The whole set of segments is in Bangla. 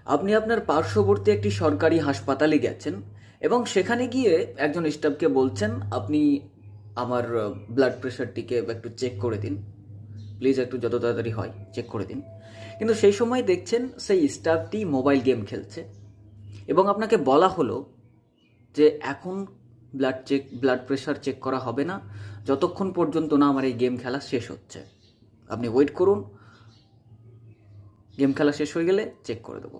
আপনি আপনার পার্শ্ববর্তী একটি সরকারি হাসপাতালে গেছেন এবং সেখানে গিয়ে একজন স্টাফকে বলছেন, আপনি আমার ব্লাড প্রেশারটিকে একটু চেক করে দিন, প্লিজ একটু যত তাড়াতাড়ি হয় চেক করে দিন। কিন্তু সেই সময় দেখছেন সেই স্টাফটি মোবাইল গেম খেলছে এবং আপনাকে বলা হলো যে এখন ব্লাড প্রেশার চেক করা হবে না যতক্ষণ পর্যন্ত না আমার এই গেম খেলা শেষ হচ্ছে। আপনি ওয়েট করুন, গেম খেলা শেষ হয়ে গেলে চেক করে দেবো।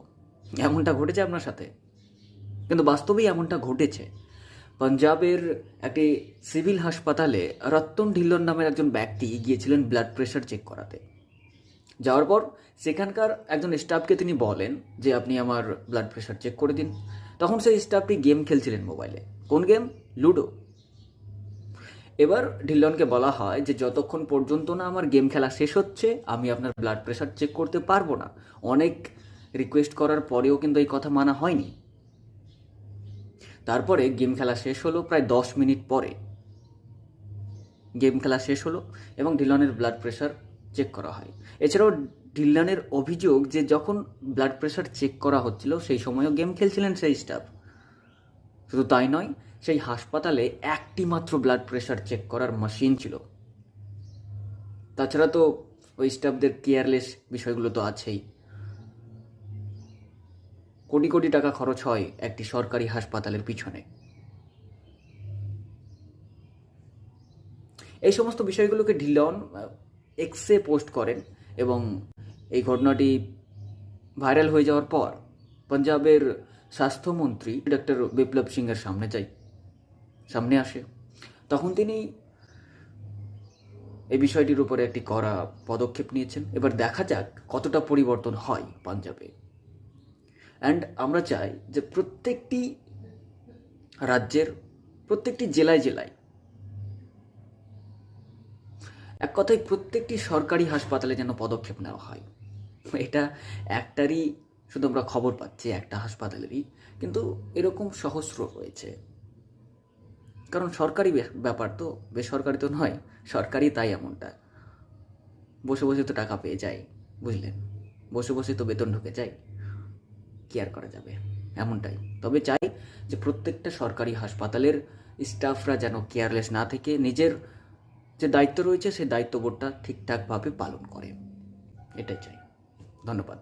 এমনটা ঘটেছে আপনার সাথে? কিন্তু বাস্তবেই এমনটা ঘটেছে। পাঞ্জাবের একটি সিভিল হাসপাতালে রতন ঢিল্লোন নামের একজন ব্যক্তি গিয়েছিলেন ব্লাড প্রেশার চেক করাতে। যাওয়ার পর সেখানকার একজন স্টাফকে তিনি বলেন যে আপনি আমার ব্লাড প্রেশার চেক করে দিন। তখন সেই স্টাফটি গেম খেলছিলেন মোবাইলে। কোন গেম? লুডো। এবার ঢিল্লনকে বলা হয় যে যতক্ষণ পর্যন্ত না আমার গেম খেলা শেষ হচ্ছে আমি আপনার ব্লাড প্রেশার চেক করতে পারবো না। অনেক রিকোয়েস্ট করার পরেও কিন্তু এই কথা মানা হয়নি। তারপরে গেম খেলা শেষ হলো, প্রায় 10 মিনিট পরে গেম খেলা শেষ হলো এবং ঢিল্লনের ব্লাড প্রেশার চেক করা হয়। এছাড়াও ঢিল্লনের অভিযোগ যে যখন ব্লাড প্রেশার চেক করা হচ্ছিল সেই সময়ও গেম খেলছিলেন সেই স্টাফ। শুধু তাই নয়, সেই হাসপাতালে একটি মাত্র ব্লাড প্রেশার চেক করার মেশিন ছিল। তাছাড়া তো ওই স্টাফদের কেয়ারলেস বিষয়গুলো তো আছেই। কোটি কোটি টাকা খরচ হয় একটি সরকারি হাসপাতালের পিছনে। এই সমস্ত বিষয়গুলোকে ঢিল্লন এক্সে পোস্ট করেন এবং এই ঘটনাটি ভাইরাল হয়ে যাওয়ার পর পাঞ্জাবের স্বাস্থ্যমন্ত্রী ডক্টর বিপ্লব সিংয়ের সামনে আসে। তখন তিনি এই বিষয়টির উপরে একটি কড়া পদক্ষেপ নিয়েছেন। এবার দেখা যাক কতটা পরিবর্তন হয় পাঞ্জাবে। অ্যান্ড আমরা চাই যে প্রত্যেকটি রাজ্যের প্রত্যেকটি জেলায় জেলায়, এক কথায় প্রত্যেকটি সরকারি হাসপাতালে যেন পদক্ষেপ নেওয়া হয়। এটা একটারই শুধু আমরা খবর পাচ্ছি, একটা হাসপাতালেরই, কিন্তু এরকম সহস্র রয়েছে। কারণ সরকারি ব্যাপার তো, বেসরকারি তো নয়, সরকারি, তাই এমনটা। বসে বসে তো টাকা পেয়ে যায়, বুঝলেন, বসে বসে তো বেতন ঢুকে যায়, কি আর করা যাবে, এমনটাই। তবে চাই যে প্রত্যেকটা সরকারি হাসপাতালের স্টাফরা যেন কেয়ারলেস না থেকে নিজের যে দায়িত্ব রয়েছে সেই দায়িত্ববোধটা ঠিকঠাকভাবে পালন করে, এটাই চাই। ধন্যবাদ।